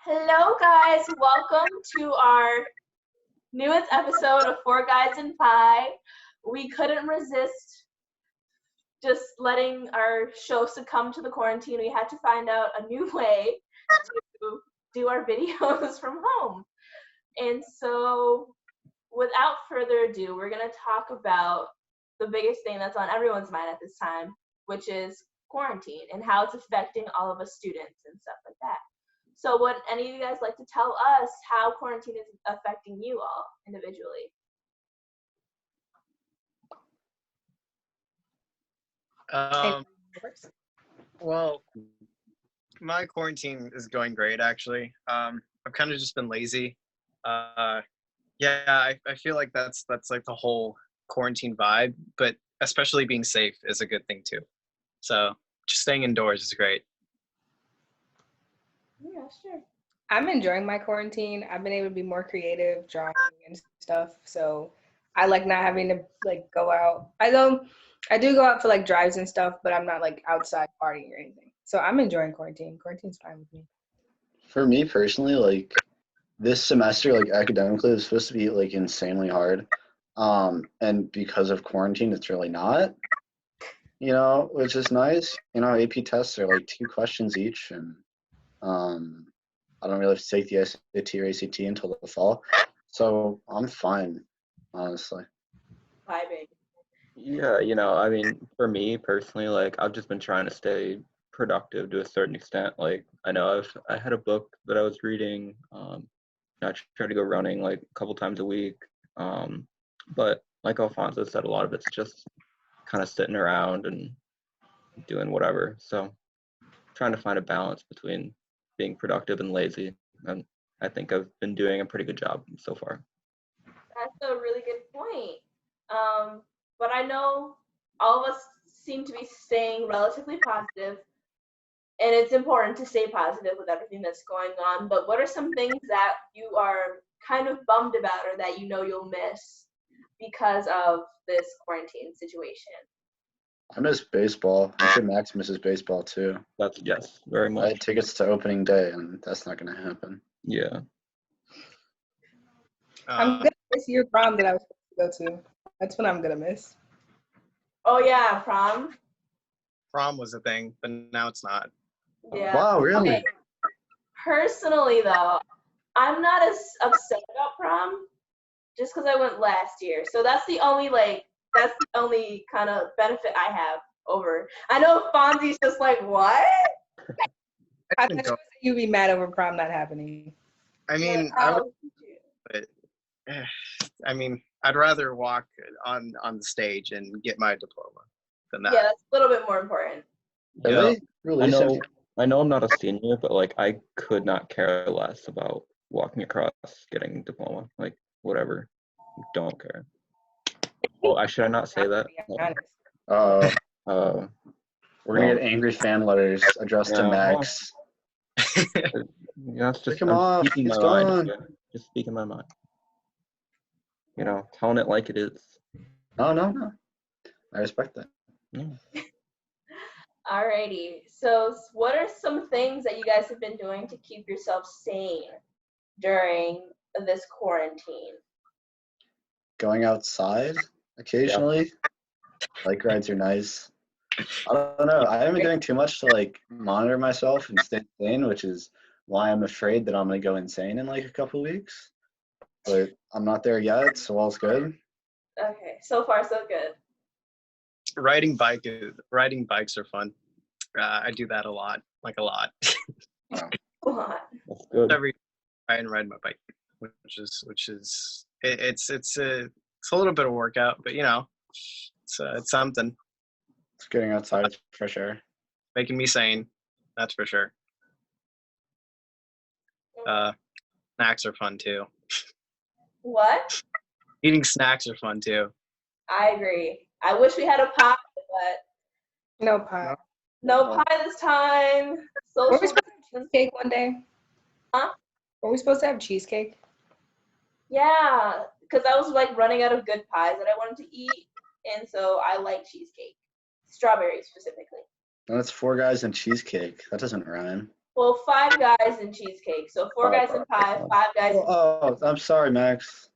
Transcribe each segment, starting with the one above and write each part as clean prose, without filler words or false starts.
Hello, guys. Welcome to our newest episode of Four Guys and Pie. We couldn't resist just letting our show succumb to the quarantine. We had to find out a new way to do our videos from home. And so, without further ado, we're going to talk about the biggest thing that's on everyone's mind at this time, which is quarantine and how it's affecting all of us students and stuff like that. So would any of you guys like to tell us how quarantine is affecting you all individually? Well, my quarantine is going great, actually. I've kind of just been lazy. I feel like that's like the whole quarantine vibe, but especially being safe is a good thing too. So just staying indoors is great. Yeah, sure. I'm enjoying my quarantine. I've been able to be more creative, drawing and stuff. So I like not having to like go out. I do go out for like drives and stuff, but I'm not like outside partying or anything. So I'm enjoying quarantine. Quarantine's fine with me. For me personally, like this semester, like academically, is supposed to be like insanely hard. And because of quarantine, it's really not. Which is nice. AP tests are like 2 questions each, and I don't really have to take the SAT or ACT until the fall, so I'm fine, honestly. Vibing. Yeah, for me personally, like I've just been trying to stay productive to a certain extent. Like I know I had a book that I was reading. I try to go running like a couple times a week. But like Alfonso said, a lot of it's just kind of sitting around and doing whatever. So trying to find a balance between being productive and lazy. And I think I've been doing a pretty good job so far. That's a really good point. But I know all of us seem to be staying relatively positive, and it's important to stay positive with everything that's going on. But what are some things that you are kind of bummed about or that you know you'll miss because of this quarantine situation? I miss baseball. I'm sure Max misses baseball too. Yes, very I much. had tickets to opening day, and that's not going to happen. Yeah. I'm gonna miss your prom that I was supposed to go to. That's what I'm gonna miss. Oh yeah, prom. Prom was a thing, but now it's not. Yeah. Wow, really? Okay. Personally, though, I'm not as upset about prom just because I went last year. So that's the only kind of benefit I have over. I know Fonzie's just like, what? I thought you'd be mad over prom not happening. I mean, I'd rather walk on the stage and get my diploma than that. Yeah, that's a little bit more important. Really? I know I'm not a senior, but like I could not care less about walking across getting a diploma. Like whatever. Don't care. Oh, should I not say that? We're going to get angry fan letters addressed to Max. That's just Come on, speaking it's my gone. mind. Just speaking my mind. Telling it like it is. No. I respect that. Yeah. Alrighty. So what are some things that you guys have been doing to keep yourself sane during this quarantine? Going outside occasionally. Bike rides are nice. I don't know. I haven't been doing too much to like monitor myself and stay sane, which is why I'm afraid that I'm going to go insane in like a couple weeks. But I'm not there yet, so all's good. Okay, so far so good. Riding bikes are fun. I do that a lot. A lot. That's good. Every try and ride my bike, which is it's a little bit of workout, but it's something. It's getting outside for sure. Making me sane, that's for sure. Snacks are fun too. What? Eating snacks are fun too. I agree. I wish we had a pie, but no pie. No pie this time. Were we supposed to have cheesecake one day? Huh? Were we supposed to have cheesecake? Yeah, because I was like running out of good pies that I wanted to eat, and so I like cheesecake. Strawberries specifically. And it's 4 guys and cheesecake. That doesn't rhyme. Well, 5 guys and cheesecake. So 4 guys and pie, 5 guys. Oh, I'm sorry, Max.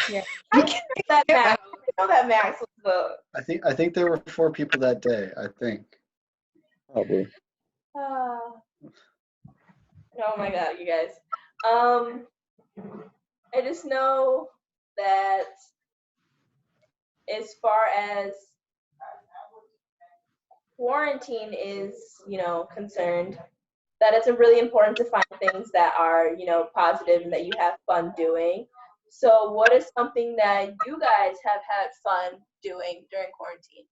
Yeah. I know that Max. I know that Max was the. I think there were 4 people that day. I think. Probably. Oh my God, you guys. I just know that as far as quarantine is, concerned, that it's really important to find things that are, positive and that you have fun doing. So what is something that you guys have had fun doing during quarantine?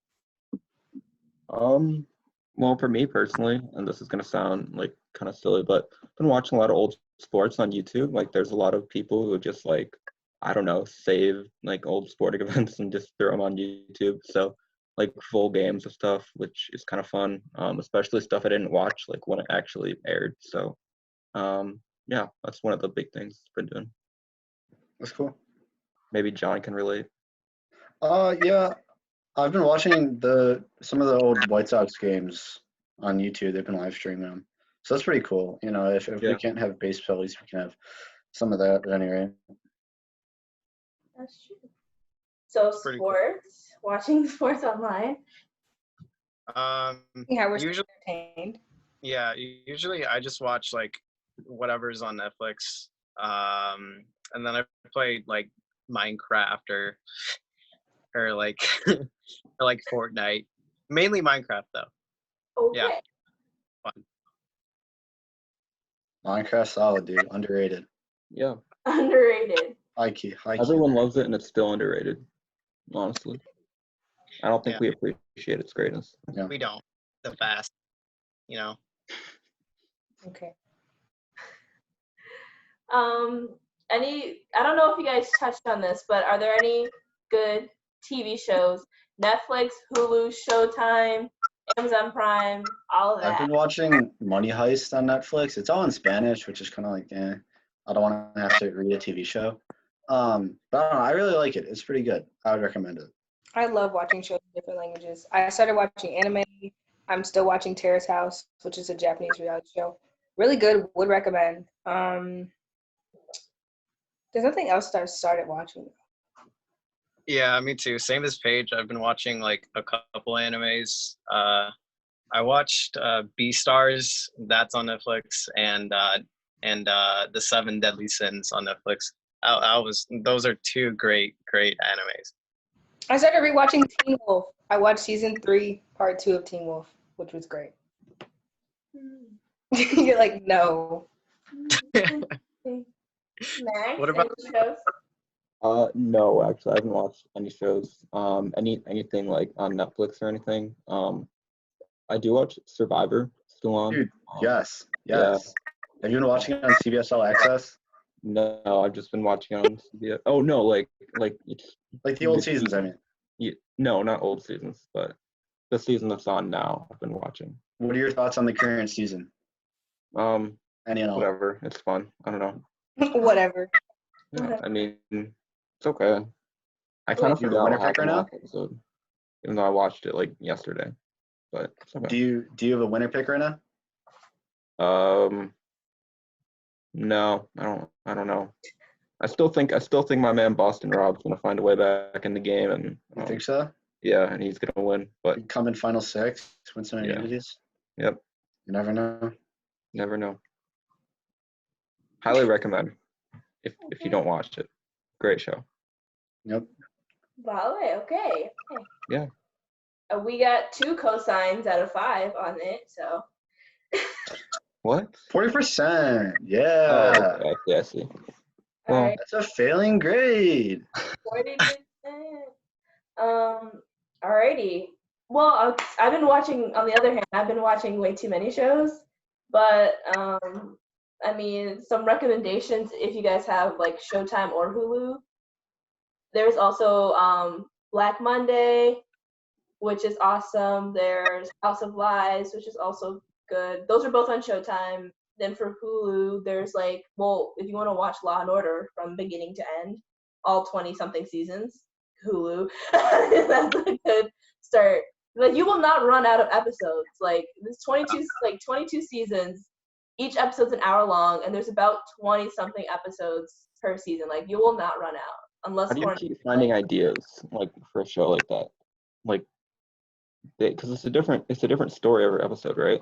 Well, for me personally, and this is gonna sound like kind of silly, but I've been watching a lot of old sports on YouTube. Like, there's a lot of people who just like, I don't know, save like old sporting events and just throw them on YouTube. So like full games of stuff, which is kind of fun. Especially stuff I didn't watch like when it actually aired. So, yeah, that's one of the big things I've been doing. That's cool. Maybe John can relate. Yeah. I've been watching some of the old White Sox games on YouTube. They've been live streaming them, so that's pretty cool. If Yeah. we can't have baseball, at least we can have some of that. At any rate. That's true. So Pretty cool. sports, watching sports online. Yeah, we're Usually, entertained. yeah. Usually, I just watch like whatever's on Netflix, and then I play like Minecraft or like or like Fortnite. Mainly Minecraft though. Okay. Yeah. Fun. Minecraft solid, dude. Underrated. Yeah, Underrated. High key. everyone loves it, and it's still underrated. Honestly, I don't think Yeah. we appreciate its greatness. Yeah. We don't. The fast. Okay. I don't know if you guys touched on this, but are there any good TV shows? Netflix, Hulu, Showtime, Amazon Prime, all of I've that. been watching Money Heist on Netflix. It's all in Spanish, which is kind of like, I don't want to have to read a TV show. But I don't know. I really like it. It's pretty good. I would recommend it. I love watching shows in different languages. I started watching anime. I'm still watching Terrace House, which is a Japanese reality show. Really good. Would recommend. There's nothing else that I started watching. Yeah, me too. Same as Paige. I've been watching like a couple animes. I watched Beastars. That's on Netflix, and The Seven Deadly Sins on Netflix. Those are 2 great animes. I started rewatching Teen Wolf. I watched season 3, part 2 of Teen Wolf, which was great. You're like, no. Max, What about- any shows? No, actually, I haven't watched any shows. Anything like on Netflix or anything. I do watch Survivor, still on. Dude, yes. yeah. Have you been watching it on CBS All Access? No, I've just been watching it on CBS. Oh no, like it's Like the old seasons, I mean. no, not old seasons, but the season that's on now. I've been watching. What are your thoughts on the current season? Any and all? Whatever. It's fun. I don't know. Whatever. Yeah, I mean, it's okay. I kind of you have a forgot winner what pick right happened now? last episode, even though I watched it like yesterday. But it's okay. Do you have a winner pick right now? No, I don't know. I still think my man Boston Rob's gonna find a way back in the game, and You think so? yeah, and he's gonna win. But You come in final 6, win some Yeah. immunities? Yep, You never know. never know. Highly recommend if you don't watch it. Great show. Yep. Vale, okay. Yeah. We got 2 cosigns out of 5 on it, so. What? 40%. Oh, Yeah. okay, I see. Well, Alright, That's a failing grade. 40%. Alrighty. Well, I've been watching, on the other hand, I've been watching way too many shows, but, I mean, some recommendations if you guys have, like, Showtime or Hulu. There's also Black Monday, which is awesome. There's House of Lies, which is also good. Those are both on Showtime. Then for Hulu, there's like, well, if you want to watch Law and Order from beginning to end, all 20-something seasons, Hulu. That's a good start. Like, you will not run out of episodes. Like, this 22 seasons. each episode's an hour long, and there's about 20-something episodes per season. Like, you will not run out unless How do you quarantine. keep finding ideas like for a show like that? Like, because it's a different story every episode, right?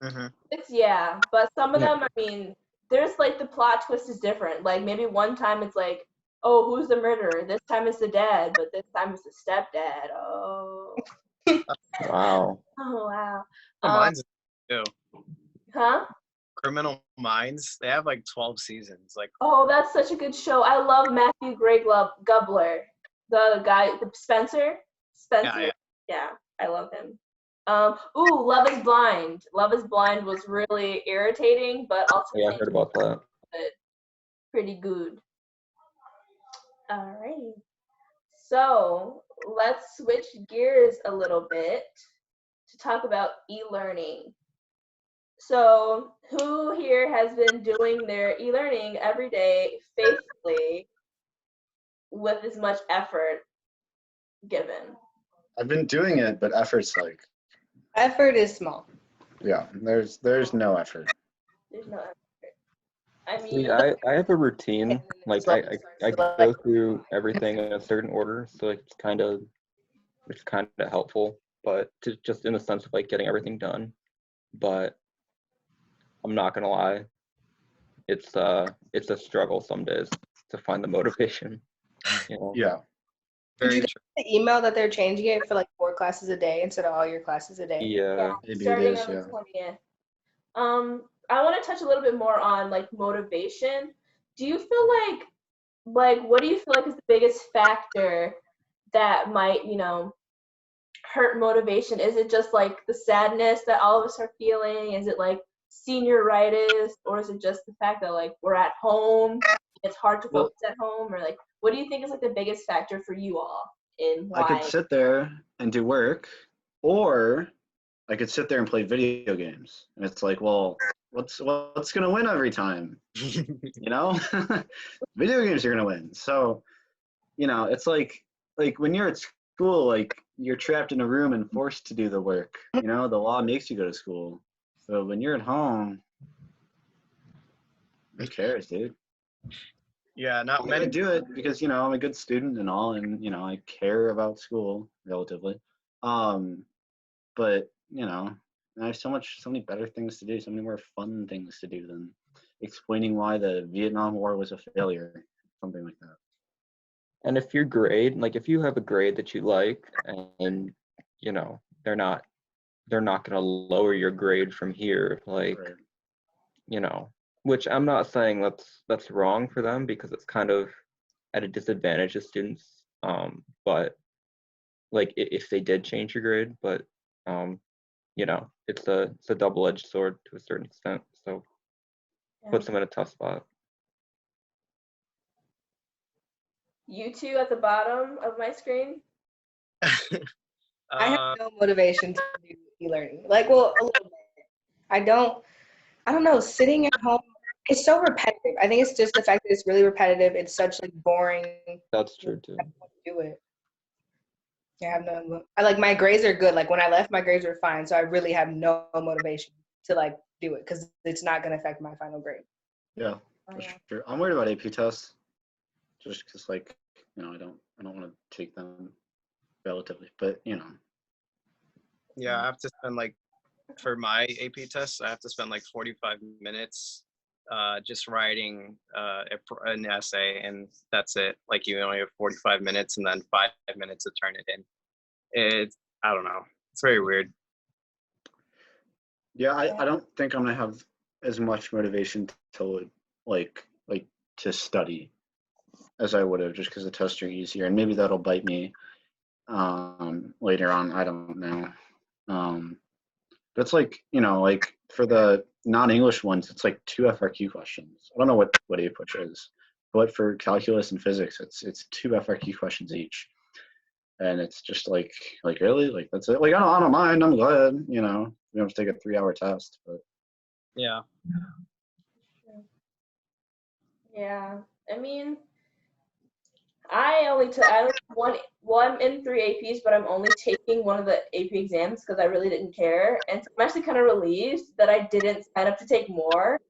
Mm-hmm. Yeah, but some of Yeah. them, I mean, there's like the plot twist is different. Like maybe one time it's like, oh, who's the murderer? This time it's the dad, but this time it's the stepdad. Oh, Wow. oh wow. Mine's too. Huh? Criminal Minds. They have like 12 seasons. Like, Oh, that's such a good show. I love Matthew Gray Gubler, the guy, the Spencer. yeah. Yeah, I love him. Ooh, Love is Blind. Love is Blind was really irritating, but also Yeah, I heard about that. pretty good. Alrighty. So let's switch gears a little bit to talk about e-learning. So who here has been doing their e-learning every day faithfully with as much effort given? I've been doing it, but effort's like, Effort is small. yeah, there's no effort. There's no effort. I mean, See, I have a routine. Like I go through everything in a certain order, so it's kind of helpful, but just in the sense of like getting everything done. But I'm not gonna lie, it's a struggle some days to find the motivation. You know? Yeah. Did you Very get true. the email that they're changing it for like 4 classes a day instead of all your classes a day? Yeah. Maybe it starting is, on the yeah. 20th. I want to touch a little bit more on like motivation. Do you feel like what do you feel like is the biggest factor that might, hurt motivation? Is it just like the sadness that all of us are feeling? Is it like senioritis, or is it just the fact that like we're at home, it's hard to Well- focus at home, or like what do you think is like the biggest factor for you all in why? I could sit there and do work, or I could sit there and play video games. And it's like, well, what's gonna win every time? You know? Video games are gonna win. So, it's like when you're at school, like you're trapped in a room and forced to do the work. The law makes you go to school. So when you're at home, who cares, dude? Yeah, not I'm gonna many. do it because I'm a good student and all, and I care about school relatively. But I have so many better things to do, so many more fun things to do than explaining why the Vietnam War was a failure, something like that. And if your grade, like if you have a grade that you like, and they're not gonna lower your grade from here, like Right. which I'm not saying that's wrong for them, because it's kind of at a disadvantage of students. But like if they did change your grade, but it's a double-edged sword to a certain extent. So puts them in a tough spot. You two at the bottom of my screen? I have no motivation to do e-learning. Like, well, a little bit. I don't know, sitting at home, it's so repetitive. I think it's just the fact that it's really repetitive. It's such like boring. That's true too. I don't want to do it. My grades are good. Like when I left, my grades were fine. So I really have no motivation to like do it because it's not going to affect my final grade. Yeah, for sure. I'm worried about AP tests, just because I don't want to take them relatively, but Yeah, I have to spend for my AP tests, I have to spend 45 minutes just writing an essay, and that's it. Like you only have 45 minutes and then 5 minutes to turn it in. I don't know. It's very weird. Yeah, I don't think I'm gonna have as much motivation to to study as I would have, just because the tests are easier, and maybe that'll bite me later on. I don't know. But it's for the non-English ones, it's 2 FRQ questions. I don't know what APUSH is, but for calculus and physics, it's 2 FRQ questions each, and it's just really that's it. I don't mind. I'm glad. We don't have to take a 3-hour test, but Yeah. Yeah. I mean, I only took one in 3 APs, but I'm only taking one of the AP exams because I really didn't care. And so I'm actually kind of relieved that I didn't sign up to take more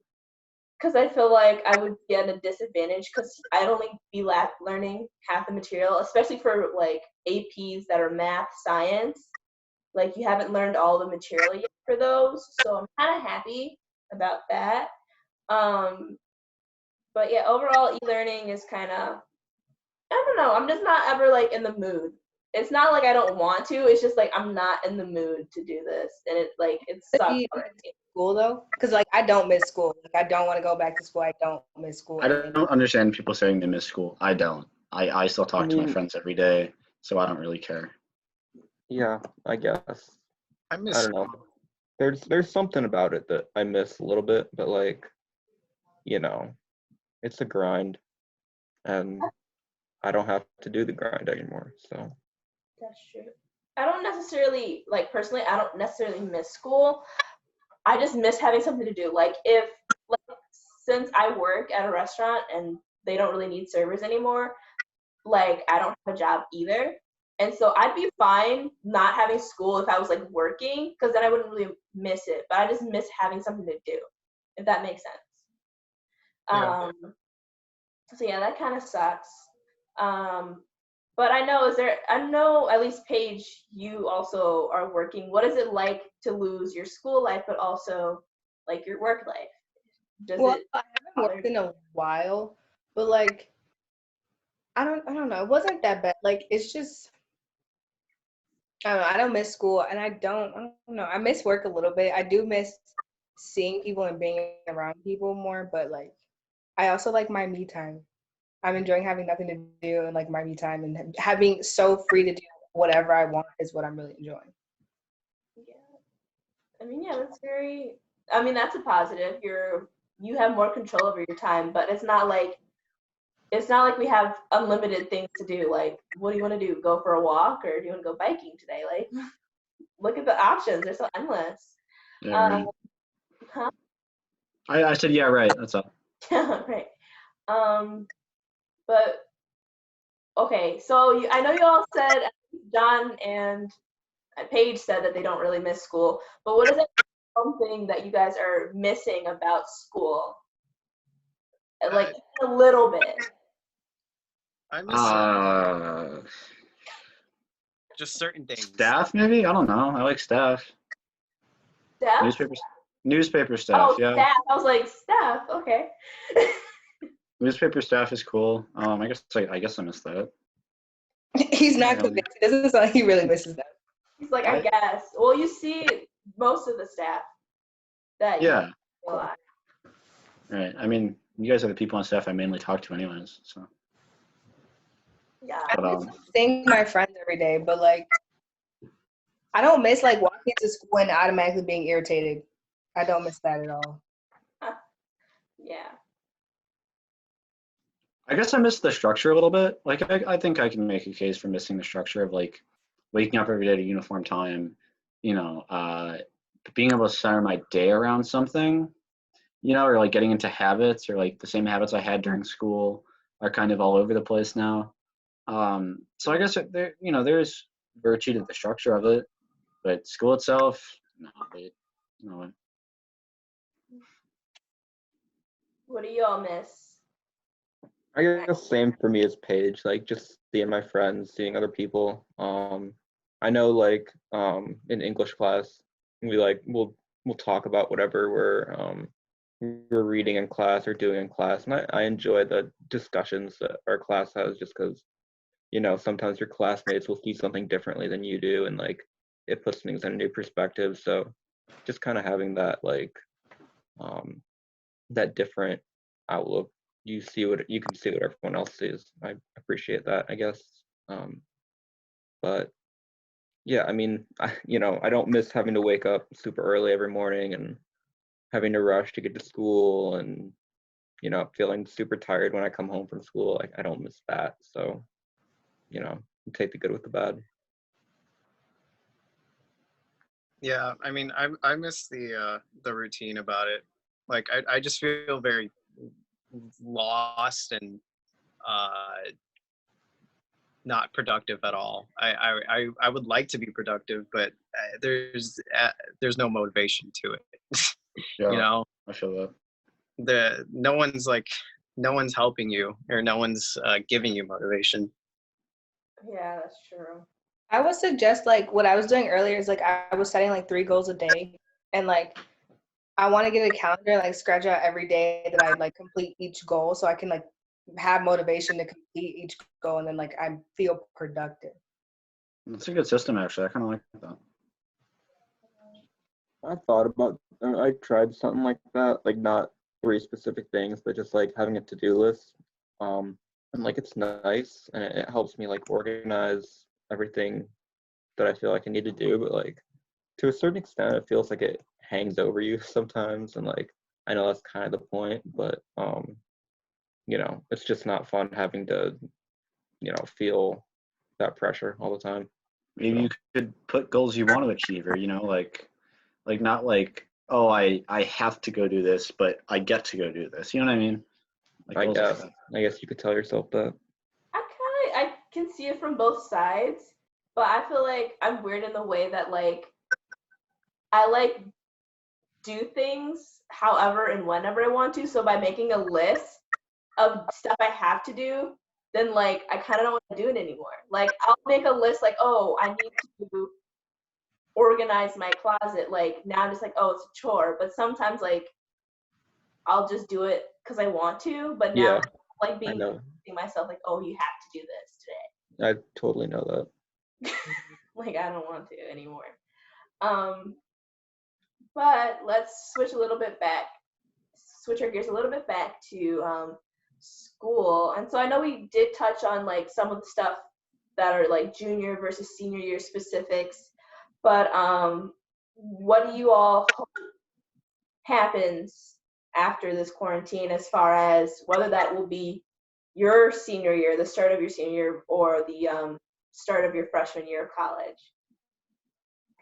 because I feel like I would be at a disadvantage because I'd only be learning half the material, especially for like APs that are math, science. Like you haven't learned all the material yet for those, so I'm kind of happy about that. But yeah, overall e-learning is kind of, I don't know, I'm just not ever like in the mood. It's not like I don't want to, it's just like I'm not in the mood to do this, and it sucks. Do you miss school though? Because like I don't miss school. Like I don't want to go back to school. I don't miss school. I don't understand people saying they miss school. I don't. I still talk to my friends every day, so I don't really care. Yeah, I guess. I I don't know. There's something about it that I miss a little bit, but like, you know, it's a grind, and I don't have to do the grind anymore. So That's true. I don't necessarily, like personally, I don't necessarily miss school. I just miss having something to do. Like since I work at a restaurant and they don't really need servers anymore, like I don't have a job either. And so I'd be fine not having school if I was like working, because then I wouldn't really miss it. But I just miss having something to do, if that makes sense. Yeah. So yeah, that kind of sucks. But I know at least Paige, you also are working. What is it like to lose your school life, but also like your work life? I haven't worked in a while, but like I don't know. It wasn't that bad. Like it's just I don't know. I don't miss school, and I don't know. I miss work a little bit. I do miss seeing people and being around people more, but like I also like my me time. I'm enjoying having nothing to do and like my me time and having so free to do whatever I want is what I'm really enjoying. Yeah. I mean, yeah, that's a positive. You have more control over your time, but it's not like we have unlimited things to do. Like, what do you want to do? Go for a walk, or do you want to go biking today? Like, look at the options. They're so endless. Yeah, right. Huh? I said, yeah, right. That's all. Right. But okay, so I know you all said, John and Paige said that they don't really miss school, but what is it something that you guys are missing about school? Like a little bit. I miss just certain things. Staff, maybe? I don't know. I like staff. Staff? Newspaper staff, Oh, yeah. staff. I was like, staff, okay. Newspaper staff is cool. I guess I miss that. He's not convinced. It doesn't sound like he really misses that. He's like, I guess. Well, you see most of the staff that Yeah. you know. Right. I mean, you guys are the people on staff I mainly talk to anyways, so. Yeah. I miss seeing my friends every day, but like I don't miss like walking to school and automatically being irritated. I don't miss that at all. Yeah. I guess I miss the structure a little bit. Like, I think I can make a case for missing the structure of like waking up every day at a uniform time, being able to center my day around something, or like getting into habits, or like the same habits I had during school are kind of all over the place now. So I guess there's virtue to the structure of it, but school itself, no. What do you all miss? I guess same for me as Paige, like just seeing my friends, seeing other people. I know like in English class, we'll talk about whatever we're reading in class or doing in class, and I enjoy the discussions that our class has, just because sometimes your classmates will see something differently than you do, and like it puts things in a new perspective. So just kind of having that like that different outlook, you can see what everyone else sees. I appreciate that, I guess. But yeah, I mean, I don't miss having to wake up super early every morning and having to rush to get to school, and feeling super tired when I come home from school. Like I don't miss that. So take the good with the bad. Yeah, I mean, I miss the routine about it. Like I just feel very lost and not productive at all. I would like to be productive, but there's no motivation to it. Yeah, You know, I feel that. no one's helping you, or no one's giving you motivation. Yeah, that's true. I would suggest like what I was doing earlier is like I was setting like 3 goals a day, and like I want to get a calendar, like scratch out every day that I like complete each goal, so I can like have motivation to complete each goal, and then like I feel productive. It's a good system, actually. I kind of like that. I tried something like that, like not 3 specific things, but just like having a to-do list. And like it's nice and it helps me like organize everything that I feel like I need to do, but like to a certain extent it feels like it hangs over you sometimes, and like I know that's kind of the point, but you know, it's just not fun having to, you know, feel that pressure all the time. Maybe So. you could put goals you want to achieve, or like not like, oh, I have to go do this, but I get to go do this. You know what I mean? Like I goals like guess that. I guess you could tell yourself that. I can see it from both sides, but I feel like I'm weird in the way that like I like do things however and whenever I want to. So by making a list of stuff I have to do, then like I kind of don't want to do it anymore. Like I'll make a list like, oh, I need to organize my closet. Like now I'm just like, oh, it's a chore. But sometimes like I'll just do it because I want to. But now Yeah, like I being know. myself like, oh, you have to do this today. I totally know that. Like I don't want to anymore. But let's switch our gears a little bit back to school. And so I know we did touch on like some of the stuff that are like junior versus senior year specifics, but what do you all hope happens after this quarantine, as far as whether that will be your senior year, the start of your senior year, or the start of your freshman year of college?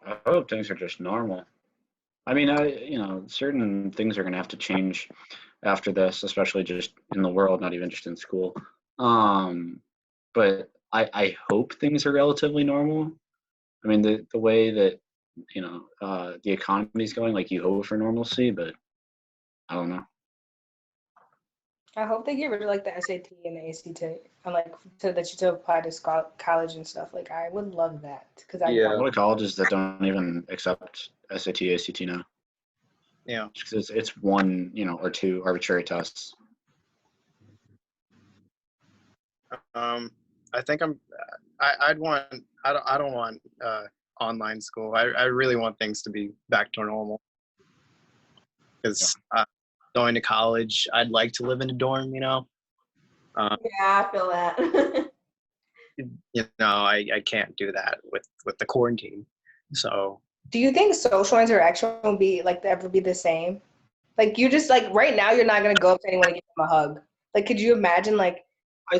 I hope things are just normal. I mean, certain things are going to have to change after this, especially just in the world, not even just in school. But I hope things are relatively normal. I mean, the way that, the economy's going, like you hope for normalcy, but I don't know. I hope they get rid of like the SAT and the ACT, and like so that you to apply to college and stuff. Like I would love that because I Yeah. A lot of colleges that don't even accept SAT, ACT now. Yeah. Just 'cause it's one, or two arbitrary tests. I think I don't want online school. I really want things to be back to normal, because going to college, I'd like to live in a dorm. Yeah, I feel that. I can't do that with the quarantine. So Do you think social interaction will be like ever be the same? Like you just like right now you're not gonna go up to anyone and give them a hug. Like could you imagine like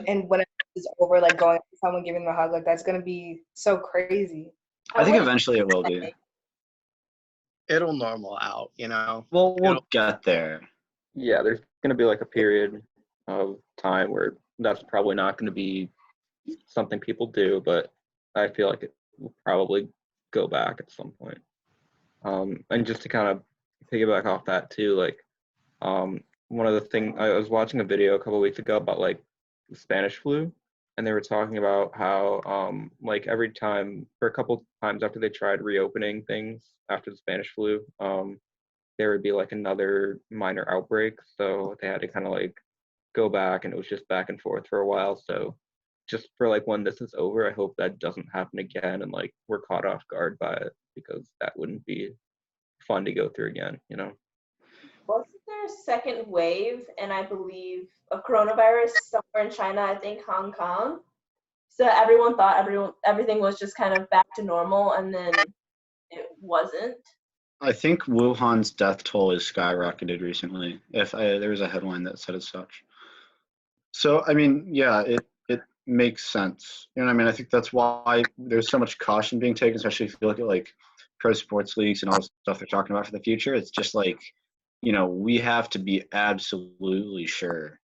and when it's over, like going up to someone giving them a hug, like that's gonna be so crazy. I think eventually it will be. it'll normal out. Well, we'll get there. Yeah, there's gonna be like a period of time where that's probably not gonna be something people do, but I feel like it will probably go back at some point. And just to kind of piggyback off that too, like one of the things, I was watching a video a couple of weeks ago about like the Spanish flu, and they were talking about how like every time, for a couple times after they tried reopening things after the Spanish flu, there would be like another minor outbreak, so they had to kind of like go back, and it was just back and forth for a while. So just for like when this is over, I hope that doesn't happen again, and like we're caught off guard by it, because that wouldn't be fun to go through again. Wasn't there a second wave, and I believe a coronavirus somewhere in China, I think Hong Kong? So everyone thought everything was just kind of back to normal, and then it wasn't. I think Wuhan's death toll has skyrocketed recently. There was a headline that said as such. So I mean, yeah, it makes sense. You know what I mean? I think that's why there's so much caution being taken, especially if you look at like pro sports leagues and all the stuff they're talking about for the future. It's just like, we have to be absolutely sure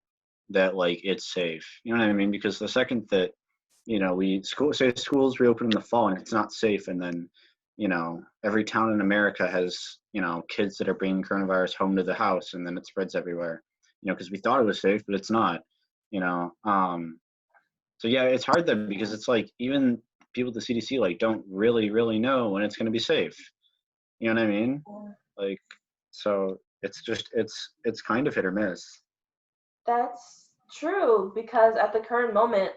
that like it's safe. You know what I mean? Because the second that schools reopen in the fall and it's not safe, and then, every town in America has, kids that are bringing coronavirus home to the house, and then it spreads everywhere, because we thought it was safe, but it's not, you know. So yeah, it's hard then because it's like even people at the CDC like don't really know when it's going to be safe. You know what I mean? Like, so it's just it's kind of hit or miss. That's true, because at the current moment,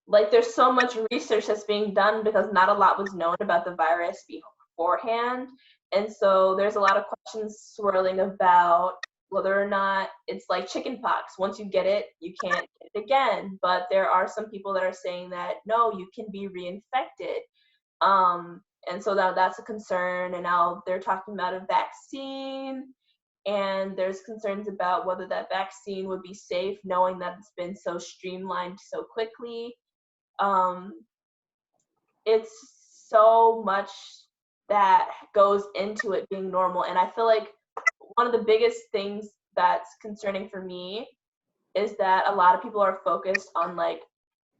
like there's so much research that's being done because not a lot was known about the virus beforehand. And so there's a lot of questions swirling about whether or not it's like chickenpox. Once you get it, you can't get it again. But there are some people that are saying that no, you can be reinfected. And so now that's a concern. And now they're talking about a vaccine. And there's concerns about whether that vaccine would be safe, knowing that it's been so streamlined so quickly. It's so much that goes into it being normal. And I feel like one of the biggest things that's concerning for me is that a lot of people are focused on like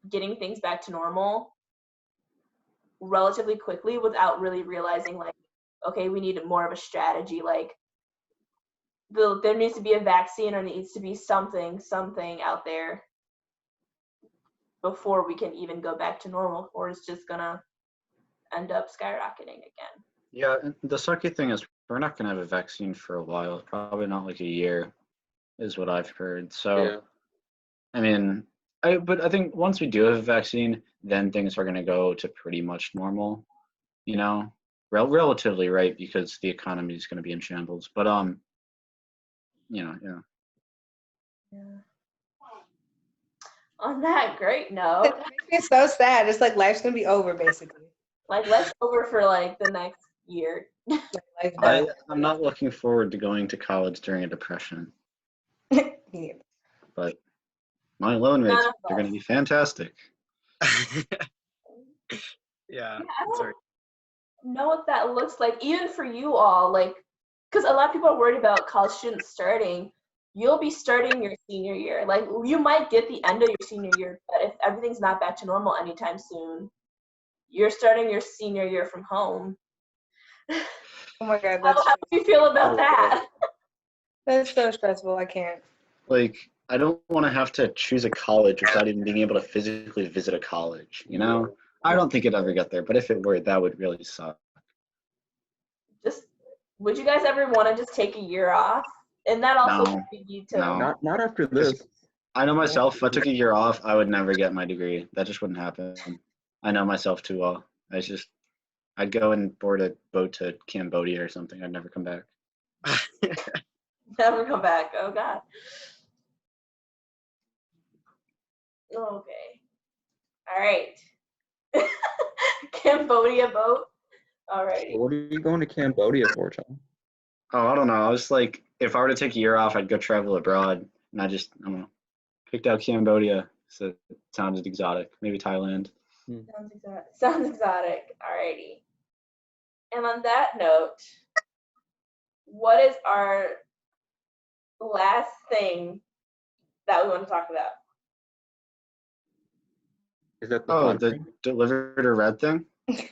getting things back to normal relatively quickly without really realizing like, okay, we need more of a strategy. Like there needs to be a vaccine or needs to be something out there before we can even go back to normal, or it's just gonna end up skyrocketing again. Yeah, and the sucky thing is we're not gonna have a vaccine for a while, probably not like a year, is what I've heard. So, Yeah. I mean, but I think once we do have a vaccine, then things are gonna go to pretty much normal, relatively, right? Because the economy is gonna be in shambles. But yeah. On that great note, It makes me so sad. It's like life's gonna be over basically. like let's over for like the next year. Life done. I'm not looking forward to going to college during a depression, Yeah. but my loan rates are going to be fantastic. Yeah. I It's don't know what that looks like, even for you all, like, because a lot of people are worried about college students starting. You'll be starting your senior year. Like, you might get the end of your senior year, but if everything's not back to normal anytime soon, you're starting your senior year from home. Oh my God, How do you feel about that? that's so stressful. I can't. Like, I don't want to have to choose a college without even being able to physically visit a college, I don't think it'd ever get there, but if it were, that would really suck. Just, would you guys ever want to just take a year off? And that also would lead you to No. Not after this. I know myself, if I took a year off, I would never get my degree. That just wouldn't happen. I know myself too well. I'd go and board a boat to Cambodia or something. I'd never come back. never come back. Oh God. Okay. All right. Cambodia boat. All right. What are you going to Cambodia for, John? Oh, I don't know. I was like, if I were to take a year off, I'd go travel abroad. And I don't know, picked out Cambodia. So it sounded exotic. Maybe Thailand. Sounds exotic. Alrighty. And on that note, what is our last thing that we want to talk about? Is that the the delivered or read thing? Is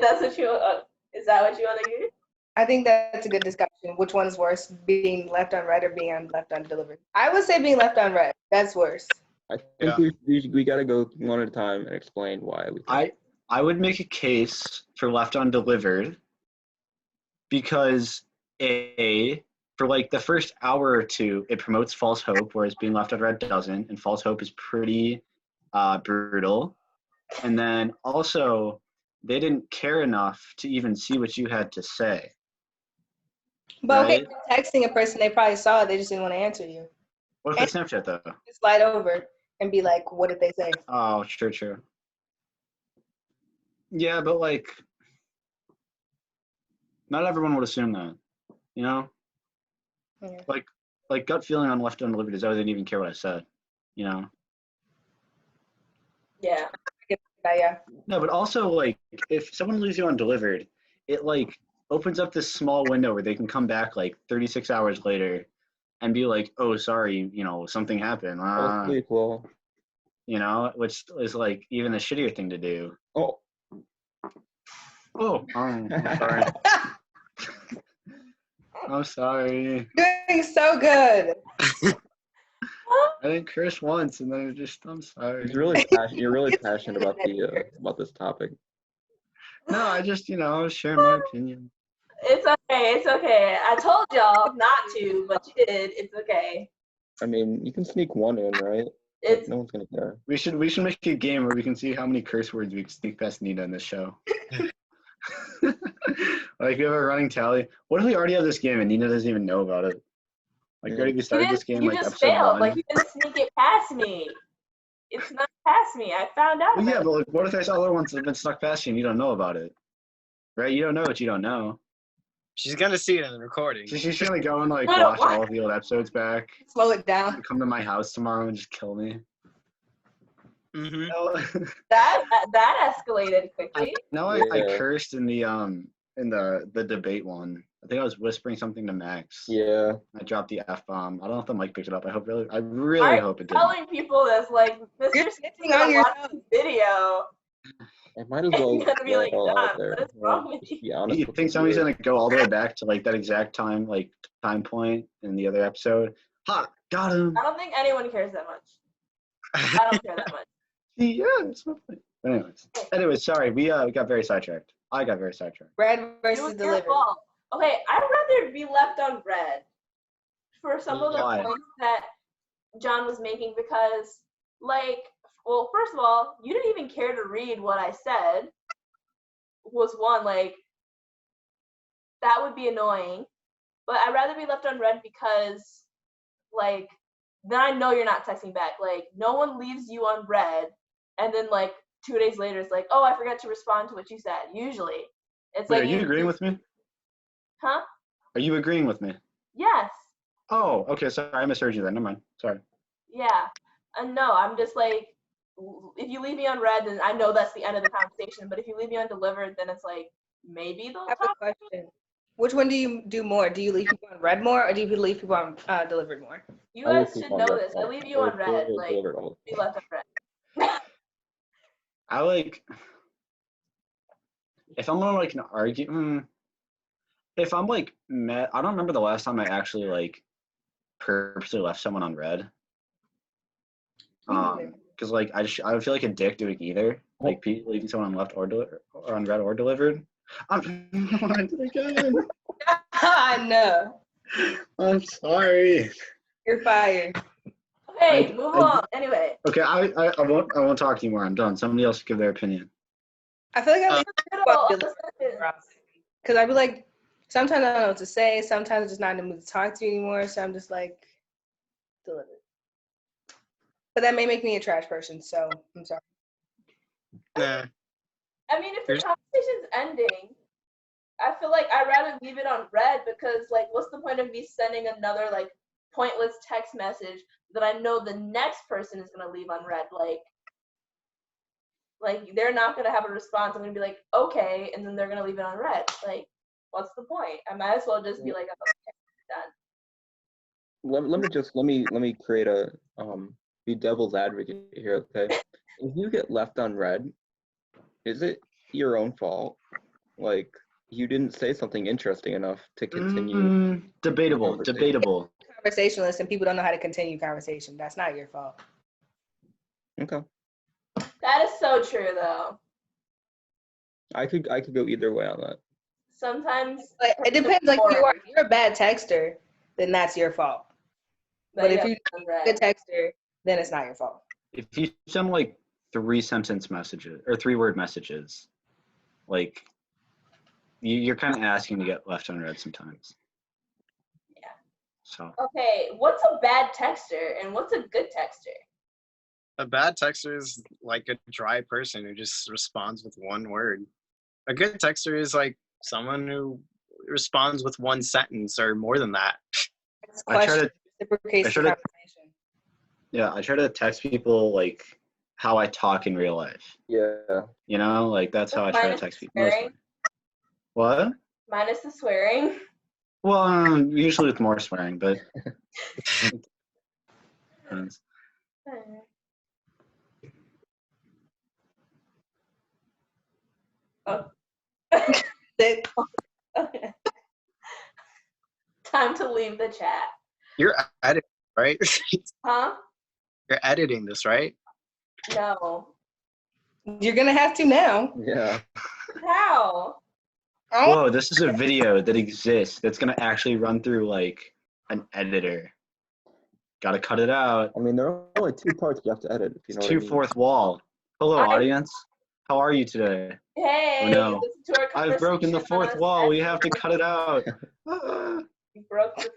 that what you want to do? I think that's a good discussion. Which one's worse, being left unread or being left undelivered? I would say being left unread. That's worse. I think we got to go one at a time and explain why. I would make a case for left undelivered because for like the first hour or two, it promotes false hope, whereas being left unread doesn't, and false hope is pretty brutal. And then also, they didn't care enough to even see what you had to say. But right? okay, texting a person, they probably saw it, they just didn't want to answer you. What if it's Snapchat though? Just slide over and be like, what did they say? Oh, true. Yeah, but like, not everyone would assume that, Yeah. Like gut feeling on left undelivered is I didn't even care what I said, Yeah. Yeah. No, but also like if someone leaves you undelivered, it like opens up this small window where they can come back like 36 hours later and be like, oh, sorry, something happened. Well, you know, which is like even a shittier thing to do. Oh. Oh, I'm sorry. I'm sorry. Doing so good. I didn't curse once, and then I'm sorry. You're really passionate about this topic. No, I just, I was sharing my opinion. It's okay. It's okay. I told y'all not to, but you did. It's okay. I mean, you can sneak one in, right? It's No one's gonna care. We should make a game where we can see how many curse words we can sneak past Nina in this show. Like we have a running tally. What if we already have this game and Nina doesn't even know about it? Like we started this game you like just episode failed. 1. Like you didn't sneak it past me. It's not past me. I found out. Well, about yeah, it. but like, what if there's other ones that have been snuck past you and you don't know about it? Right? You don't know what you don't know. She's gonna see it in the recording. She's gonna go and like I don't watch want- all of the old episodes back. Slow it down. Come to my house tomorrow and just kill me. Mm-hmm. That escalated quickly. I Yeah. cursed in the debate one. I think I was whispering something to Max. Yeah. I dropped the F-bomb. I don't know if the mic picked it up. I really Aren't hope it did. telling people this like Mr. You're Snitch snitching is on gonna watch yourself. this video. I might as well You're gonna be go like, all "Don, out there. what is wrong with Just you?" be honest You with think the somebody's viewers. gonna go all the way back to like that exact time point in the other episode? Ha! Got him. I don't think anyone cares that much. I don't care that much. Yeah, it's not funny. But anyways, sorry. We got very sidetracked. I got very sidetracked. Red It versus was your delivered. fault. Okay, I'd rather be left on red for some of the Why? points that John was making because, like, well, first of all, you didn't even care to read what I said. Was one like that would be annoying, but I'd rather be left on red because, like, then I know you're not texting back. Like, no one leaves you on red, and then like 2 days later, it's like, oh, I forgot to respond to what you said. Usually, it's Wait, like are you agreeing with me? Huh? Are you agreeing with me? Yes. Oh, okay. Sorry, I misheard you then. Never mind. Sorry. Yeah. No, I'm just like, if you leave me on red, then I know that's the end of the conversation. But if you leave me on delivered, then it's like maybe they'll I have a talk. question. Which one do you do more? Do you leave people on red more, or do you leave people on delivered more? You I leave guys should people on know red this. I all- leave you or on red. Like, delivered all the be time. left on red. I like if I'm gonna like an argument. If I'm like mad, I don't remember the last time I actually like purposely left someone on red. Because like I would feel like a dick doing either, like leaving someone on left or on red or delivered. I did it again. I know. I'm sorry. You're fired. Okay, move on. Anyway. Okay, I won't talk anymore. I'm done. Somebody else give their opinion. I feel like I leave people on Middle delivered because I'd be like, sometimes I don't know what to say. Sometimes I'm just not in the mood to talk to you anymore. So I'm just like, delivered. But that may make me a trash person. So I'm sorry. Nah. I mean, if the Here's- conversation's ending, I feel like I'd rather leave it on red because, like, what's the point of me sending another, like, pointless text message that I know the next person is going to leave on red? Like, they're not going to have a response. I'm going to be like, okay, and then they're going to leave it on red. Like, what's the point? I might as well just be like, okay, done. Let me create a be devil's advocate here, okay? If you get left on red, is it your own fault? Like you didn't say something interesting enough to continue. Debatable. Conversationalist and people don't know how to continue conversation. That's not your fault. Okay. That is so true, though. I could go either way on that. Sometimes. But it depends. Like if you're a bad texter, then that's your fault. But if you're a good texter, then it's not your fault. If you send like 3-sentence messages or 3-word messages, like you're kind of asking to get left on red sometimes. Yeah. So. Okay, what's a bad texter and what's a good texter? A bad texter is like a dry person who just responds with one word. A good texter is like someone who responds with one sentence or more than that. I try to conversation. Yeah, I try to text people like how I talk in real life. Yeah. You know, like that's how I try to text people. Mostly. What? Minus the swearing. Well, usually with more swearing, but. That- Okay. Time to leave the chat. You're editing, right? Huh? You're editing this, right? No. You're gonna have to now. Yeah. How? Whoa, this is a video that exists that's gonna actually run through like an editor. Gotta cut it out. I mean, there are only 2 parts you have to edit, if you know what I Two mean. fourth wall. Hello, audience. How are you today? Hey, Oh, no. listen to our I've broken the conversation fourth on wall. We set. have to cut it out. Ah. You broke the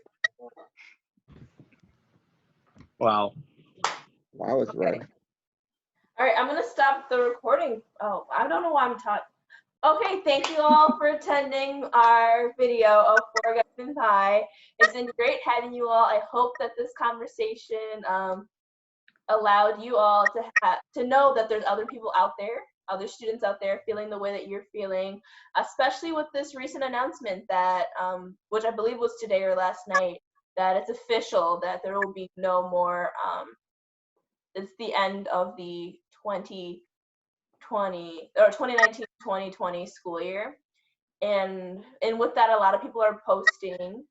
Wow. Wow, it's right. All right, I'm gonna stop the recording. Oh, I don't know why I'm talking. Okay, thank you all for attending our video of Four Guys in Pie. It's been great having you all. I hope that this conversation allowed you all to know that there's other people out there, other students out there feeling the way that you're feeling, especially with this recent announcement that, which I believe was today or last night, that it's official that there will be no more. It's the end of the 2019-2020 school year, and with that, a lot of people are posting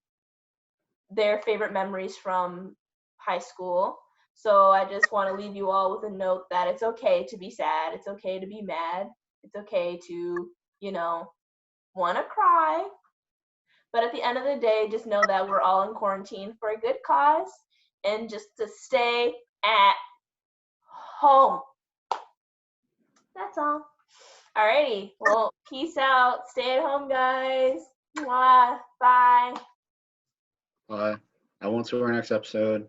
their favorite memories from high school. So I just want to leave you all with a note that it's okay to be sad, it's okay to be mad, it's okay to, want to cry, but at the end of the day, just know that we're all in quarantine for a good cause, and just to stay at home. That's all. Alrighty. Well, peace out. Stay at home, guys. Mwah. Bye. Bye. I won't see you our next episode.